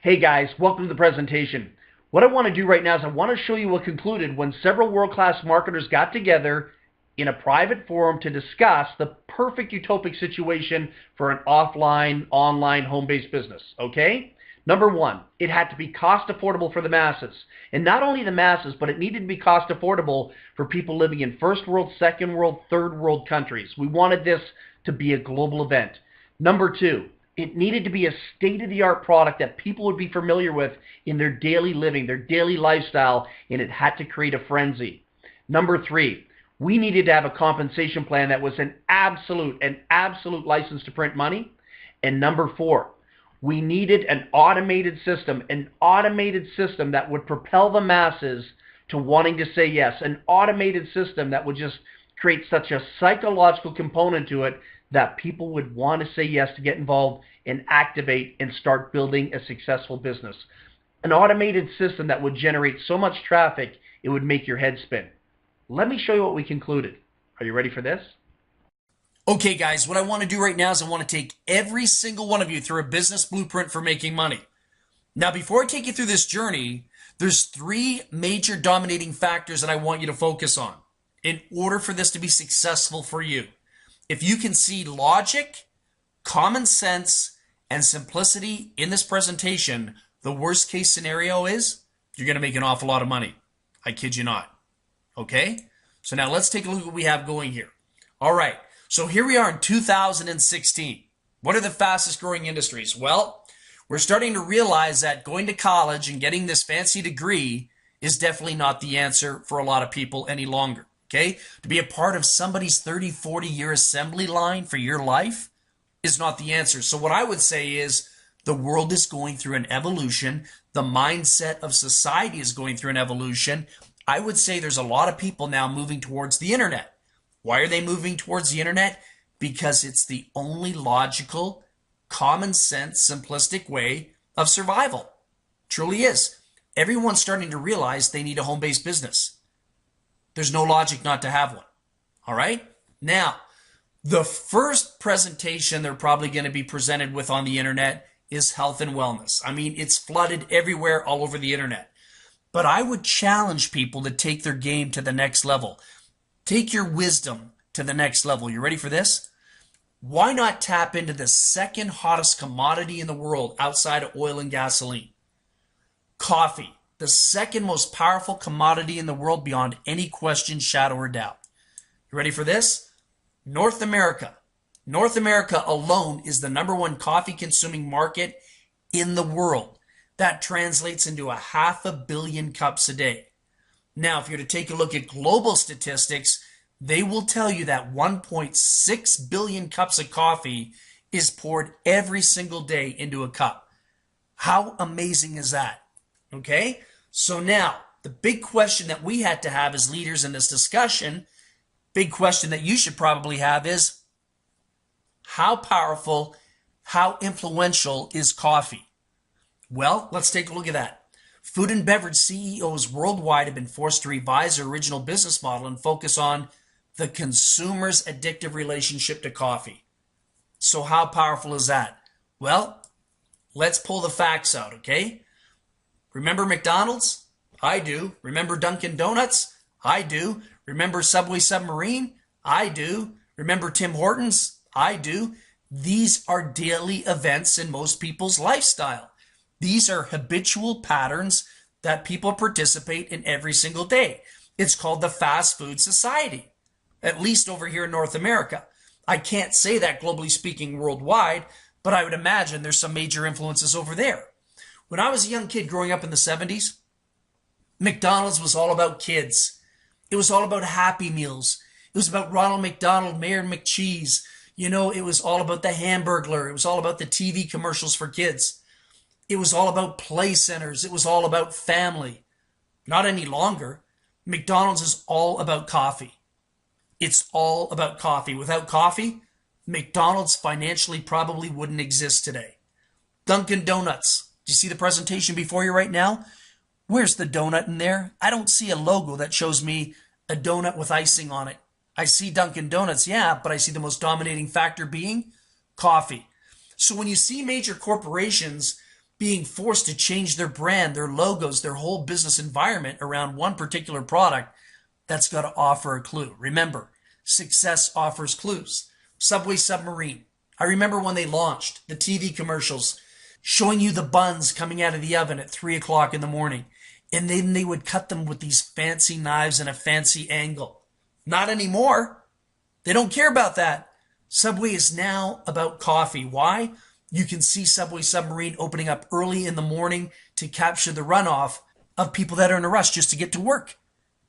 Hey guys, welcome to the presentation. What I want to do right now is I want to show you what concluded when several world-class marketers got together in a private forum to discuss the perfect utopic situation for an offline, online, home-based business, okay? Number one, it had to be cost affordable for the masses. And not only the masses, but it needed to be cost affordable for people living in first world, second world, third world countries. We wanted this to be a global event. Number two, it needed to be a state-of-the-art product that people would be familiar with in their daily living, their daily lifestyle, and it had to create a frenzy. Number three, we needed to have a compensation plan that was an absolute license to print money. And number four, we needed an automated system that would propel the masses to wanting to say yes, an automated system that would just create such a psychological component to it that people would want to say yes to get involved and activate and start building a successful business. An automated system that would generate so much traffic, it would make your head spin. Let me show you what we concluded. Are you ready for this? Okay, guys, what I want to do right now is I want to take every single one of you through a business blueprint for making money. Now, before I take you through this journey, there's three major dominating factors that I want you to focus on in order for this to be successful for you. If you can see logic, common sense, and simplicity in this presentation, the worst case scenario is you're going to make an awful lot of money. I kid you not. Okay? So now let's take a look at what we have going here. All right. So here we are in 2016. What are the fastest growing industries? Well, we're starting to realize that going to college and getting this fancy degree is definitely not the answer for a lot of people any longer. Okay? To be a part of somebody's 30, 40-year assembly line for your life is not the answer. So what I would say is the world is going through an evolution. The mindset of society is going through an evolution. I would say there's a lot of people now moving towards the internet. Why are they moving towards the internet? Because it's the only logical, common sense, simplistic way of survival. Truly is. Everyone's starting to realize they need a home-based business. There's no logic not to have one. All right? Now, the first presentation they're probably going to be presented with on the internet is health and wellness. I mean, it's flooded everywhere all over the internet. But I would challenge people to take their game to the next level. Take your wisdom to the next level. You ready for this? Why not tap into the second hottest commodity in the world outside of oil and gasoline? Coffee. The second most powerful commodity in the world beyond any question, shadow, or doubt. You ready for this? North America. North America alone is the #1 coffee consuming market in the world. That translates into 500 million cups a day. Now, if you're to take a look at global statistics, they will tell you that 1.6 billion cups of coffee is poured every single day into a cup. How amazing is that? Okay? So now, the big question that we had to have as leaders in this discussion, big question that you should probably have is, how powerful, how influential is coffee? Well, let's take a look at that. Food and beverage CEOs worldwide have been forced to revise their original business model and focus on the consumer's addictive relationship to coffee. So how powerful is that? Well, let's pull the facts out, okay? Remember McDonald's? I do. Remember Dunkin' Donuts? I do. Remember Subway Submarine? I do. Remember Tim Hortons? I do. These are daily events in most people's lifestyle. These are habitual patterns that people participate in every single day. It's called the fast food society, at least over here in North America. I can't say that globally speaking worldwide, but I would imagine there's some major influences over there. When I was a young kid growing up in the 70s, McDonald's was all about kids. It was all about Happy Meals. It was about Ronald McDonald, Mayor McCheese. You know, it was all about the Hamburglar. It was all about the TV commercials for kids. It was all about play centers. It was all about family. Not any longer. McDonald's is all about coffee. It's all about coffee. Without coffee, McDonald's financially probably wouldn't exist today. Dunkin' Donuts. Do you see the presentation before you right now? Where's the donut in there? I don't see a logo that shows me a donut with icing on it. I see Dunkin' Donuts, yeah, but I see the most dominating factor being coffee. So when you see major corporations being forced to change their brand, their logos, their whole business environment around one particular product that's got to offer a clue. Remember, success offers clues. Subway Submarine. I remember when they launched the TV commercials showing you the buns coming out of the oven at 3 o'clock in the morning. And then they would cut them with these fancy knives and a fancy angle. Not anymore. They don't care about that. Subway is now about coffee. Why? You can see Subway Submarine opening up early in the morning to capture the runoff of people that are in a rush just to get to work.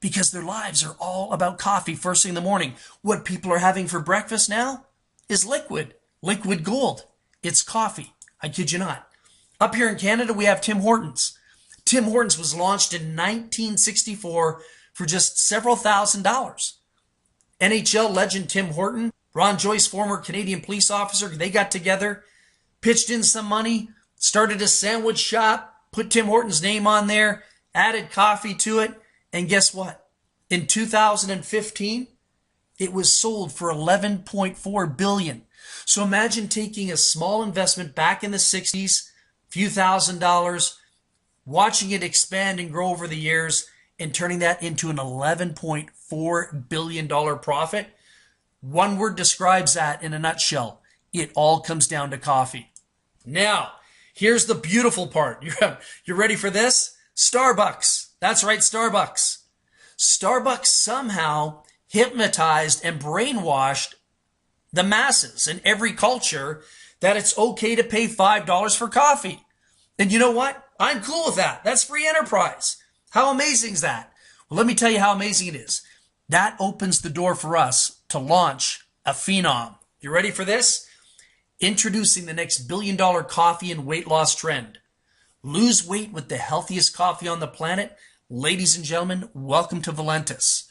Because their lives are all about coffee first thing in the morning. What people are having for breakfast now is liquid gold. It's coffee. I kid you not. Up here in Canada, we have Tim Hortons. Tim Hortons was launched in 1964 for just several $1,000s. NHL legend Tim Horton, Ron Joyce, former Canadian police officer, they got together, pitched in some money, started a sandwich shop, put Tim Horton's name on there, added coffee to it, and guess what? In 2015, it was sold for $11.4 billion. So imagine taking a small investment back in the 60s, few $1,000s, watching it expand and grow over the years, and turning that into an $11.4 billion profit. One word describes that in a nutshell. It all comes down to coffee. Now, here's the beautiful part. You're ready for this? Starbucks. That's right, Starbucks. Starbucks somehow hypnotized and brainwashed the masses in every culture that it's okay to pay $5 for coffee. And you know what? I'm cool with that. That's free enterprise. How amazing is that? Well, let me tell you how amazing it is. That opens the door for us to launch a phenom. You ready for this? Introducing the next billion-dollar coffee and weight loss trend. Lose weight with the healthiest coffee on the planet. Ladies and gentlemen, welcome to Valentus.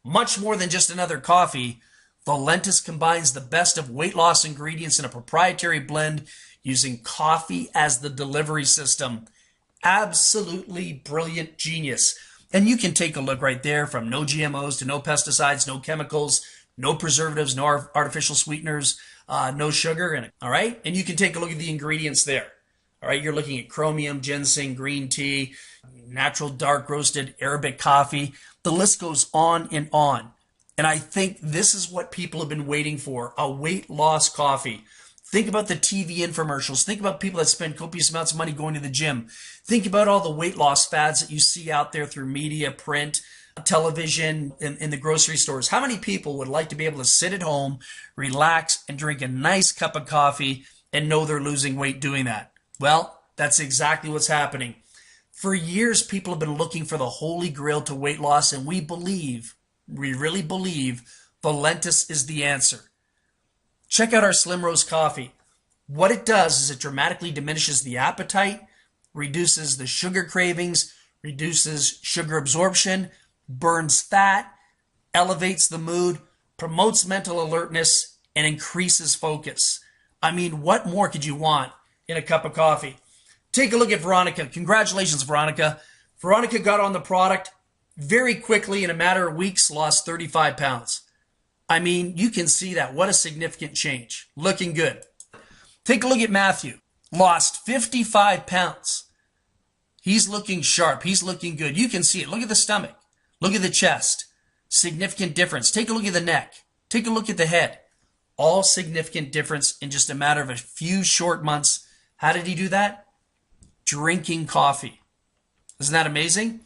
Much more than just another coffee, Valentus combines the best of weight loss ingredients in a proprietary blend using coffee as the delivery system. Absolutely brilliant genius. And you can take a look right there, from no GMOs to no pesticides, no chemicals, no preservatives, no artificial sweeteners, no sugar in it. All right. And you can take a look at the ingredients there. All right. You're looking at chromium, ginseng, green tea, natural dark roasted Arabic coffee. The list goes on and on. And I think this is what people have been waiting for, a weight loss coffee. Think about the TV infomercials. Think about people that spend copious amounts of money going to the gym. Think about all the weight loss fads that you see out there through media, print, television, in the grocery stores. How many people would like to be able to sit at home, relax, and drink a nice cup of coffee and know they're losing weight doing that? Well, that's exactly what's happening. For years, people have been looking for the holy grail to weight loss, and we really believe, Valentus is the answer. Check out our Slim Rose coffee. What it does is it dramatically diminishes the appetite, reduces the sugar cravings, reduces sugar absorption, burns fat, elevates the mood, promotes mental alertness, and increases focus. I mean, what more could you want in a cup of coffee? Take a look at Veronica. Congratulations, Veronica. Veronica got on the product very quickly, in a matter of weeks, lost 35 pounds. I mean, you can see that. What a significant change. Looking good. Take a look at Matthew. Lost 55 pounds. He's looking sharp. He's looking good. You can see it. Look at the stomach. Look at the chest. Significant difference. Take a look at the neck. Take a look at the head. All significant difference in just a matter of a few short months. How did he do that? Drinking coffee. Isn't that amazing?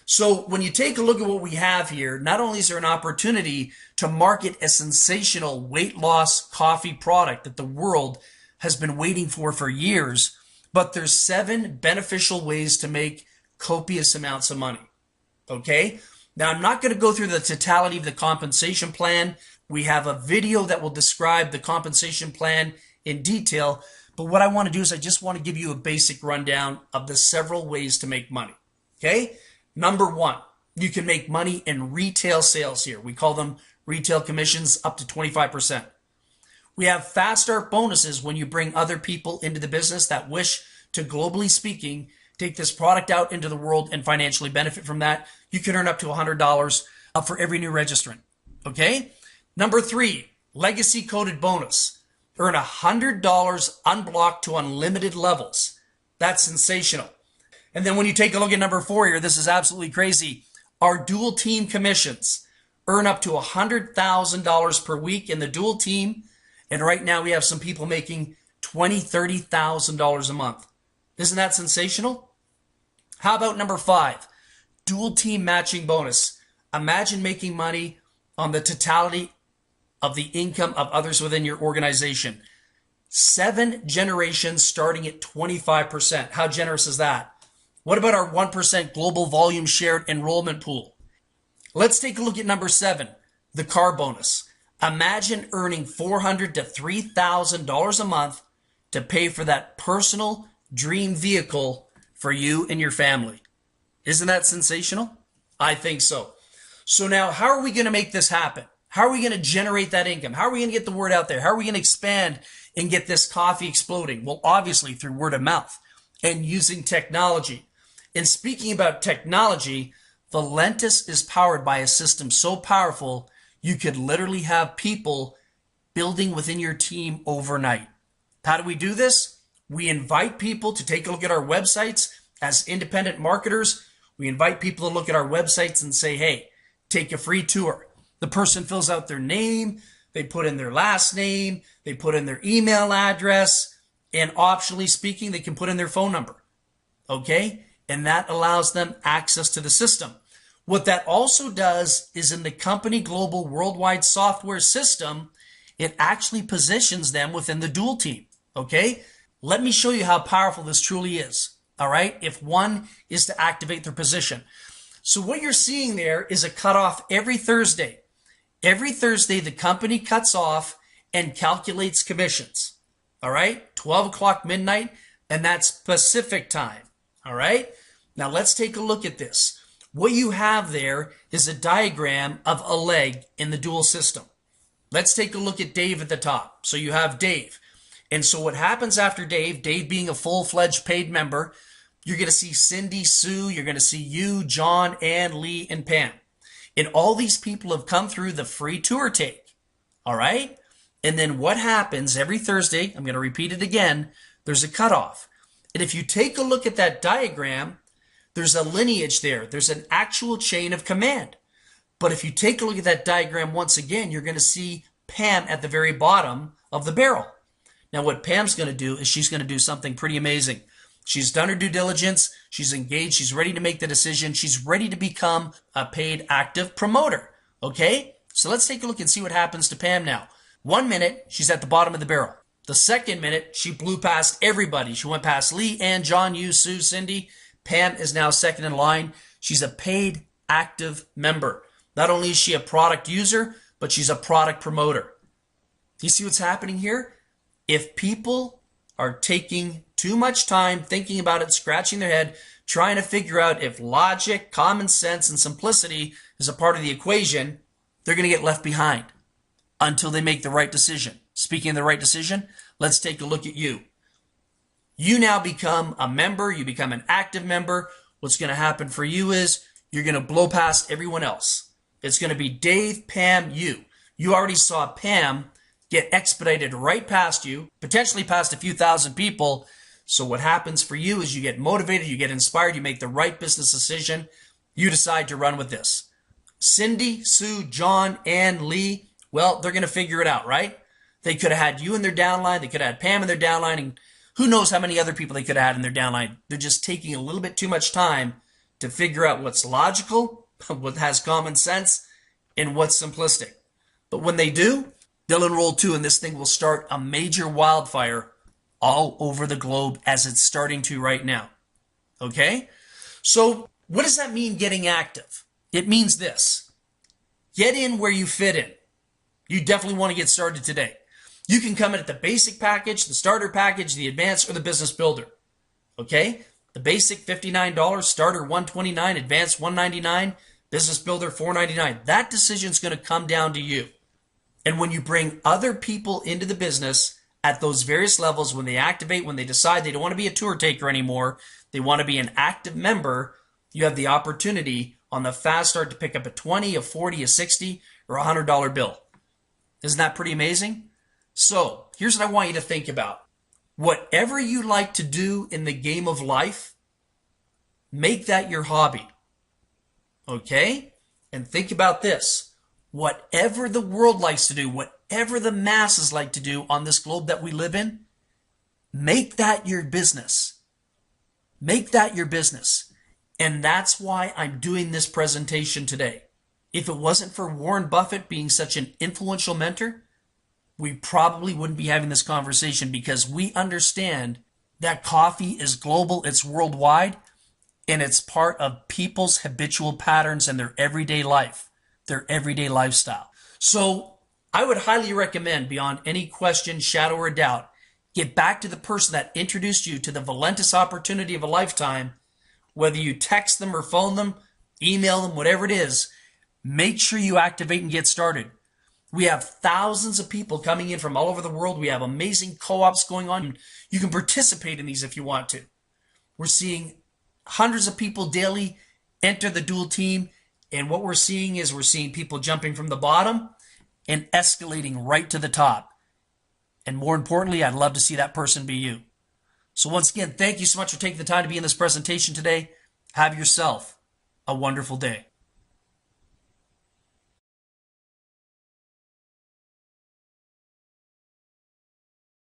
So when you take a look at what we have here, not only is there an opportunity to market a sensational weight loss coffee product that the world has been waiting for years, but there's 7 beneficial ways to make copious amounts of money. Okay? Now, I'm not going to go through the totality of the compensation plan. We have a video that will describe the compensation plan in detail, but what I want to do is I just want to give you a basic rundown of the several ways to make money. Okay? Number 1, you can make money in retail sales here. We call them retail commissions, up to 25%. We have fast start bonuses when you bring other people into the business that wish to, globally speaking, take this product out into the world and financially benefit from that. You can earn up to $100 for every new registrant. Okay? Number 3, legacy coded bonus. Earn $100 unblocked to unlimited levels. That's sensational. And then when you take a look at number 4 here, this is absolutely crazy. Our dual team commissions earn up to $100,000 per week in the dual team. And right now we have some people making $20,000, $30,000 a month. Isn't that sensational? How about number 5? Dual team matching bonus. Imagine making money on the totality of the income of others within your organization. 7 generations starting at 25%. How generous is that? What about our 1% global volume shared enrollment pool? Let's take a look at number 7, the car bonus. Imagine earning $400 to $3,000 a month to pay for that personal dream vehicle for you and your family. Isn't that sensational? I think so. So now, how are we going to make this happen? How are we going to generate that income? How are we going to get the word out there? How are we going to expand and get this coffee exploding? Well, obviously through word of mouth and using technology. And speaking about technology, Valentus is powered by a system so powerful, you could literally have people building within your team overnight. How do we do this? We invite people to take a look at our websites as independent marketers. We invite people to look at our websites and say, hey, take a free tour. The person fills out their name, they put in their last name, they put in their email address, and optionally speaking, they can put in their phone number. Okay? And that allows them access to the system. What that also does is in the company global worldwide software system, it actually positions them within the dual team. Okay? Let me show you how powerful this truly is. All right? If one is to activate their position. So what you're seeing there is a cutoff every Thursday. Every Thursday, the company cuts off and calculates commissions. All right? 12 o'clock midnight, and that's Pacific time. All right? Now let's take a look at this. What you have there is a diagram of a leg in the dual system. Let's take a look at Dave at the top. So you have Dave. And so what happens after Dave being a full-fledged paid member, you're going to see Cindy, Sue, you're going to see you, John, Ann, Lee, and Pam. And all these people have come through the free tour take. All right? And then what happens every Thursday, I'm going to repeat it again, there's a cutoff. And if you take a look at that diagram, there's a lineage there. There's an actual chain of command. But if you take a look at that diagram once again, you're going to see Pam at the very bottom of the barrel. Now what Pam's going to do is she's going to do something pretty amazing. She's done her due diligence. She's engaged. She's ready to make the decision. She's ready to become a paid active promoter. Okay? So let's take a look and see what happens to Pam now. 1 minute, she's at the bottom of the barrel. The second minute, she blew past everybody. She went past Lee, Ann, John, you, Sue, Cindy. Pam is now second in line. She's a paid active member. Not only is she a product user, but she's a product promoter. Do you see what's happening here? If people are taking too much time thinking about it, scratching their head, trying to figure out if logic, common sense, and simplicity is a part of the equation, they're going to get left behind until they make the right decision. Speaking of the right decision, let's take a look at you. You now become a member. You become an active member. What's going to happen for you is you're going to blow past everyone else. It's going to be Dave, Pam, you. You already saw Pam get expedited right past you, potentially past a few thousand people. So what happens for you is you get motivated, you get inspired, you make the right business decision. You decide to run with this. Cindy, Sue, John, Ann, Lee, well, they're going to figure it out, right? They could have had you in their downline. They could have had Pam in their downline. And who knows how many other people they could have had in their downline. They're just taking a little bit too much time to figure out what's logical, what has common sense, and what's simplistic. But when they do, they'll enroll too, and this thing will start a major wildfire all over the globe as it's starting to right now. Okay? So what does that mean, getting active? It means this. Get in where you fit in. You definitely want to get started today. You can come in at the basic package, the starter package, the advanced, or the business builder. Okay? The basic, $59, starter, $129, advanced, $199, business builder, $499. That decision is going to come down to you. And when you bring other people into the business at those various levels, when they activate, when they decide they don't want to be a tour taker anymore, they want to be an active member, you have the opportunity on the fast start to pick up a $20, a $40, a $60, or a $100 bill. Isn't that pretty amazing? So here's what I want you to think about. Whatever you like to do in the game of life, make that your hobby. Okay? And think about this. Whatever the world likes to do, whatever the masses like to do on this globe that we live in, make that your business. Make that your business. And that's why I'm doing this presentation today. If it wasn't for Warren Buffett being such an influential mentor, we probably wouldn't be having this conversation, because we understand that coffee is global, it's worldwide, and it's part of people's habitual patterns and their everyday life, their everyday lifestyle. So I would highly recommend, beyond any question, shadow, or doubt, get back to the person that introduced you to the Valentus opportunity of a lifetime. Whether you text them or phone them, email them, whatever it is, make sure you activate and get started. We have thousands of people coming in from all over the world. We have amazing co-ops going on. You can participate in these if you want to. We're seeing hundreds of people daily enter the dual team. And what we're seeing is we're seeing people jumping from the bottom and escalating right to the top. And more importantly, I'd love to see that person be you. So once again, thank you so much for taking the time to be in this presentation today. Have yourself a wonderful day.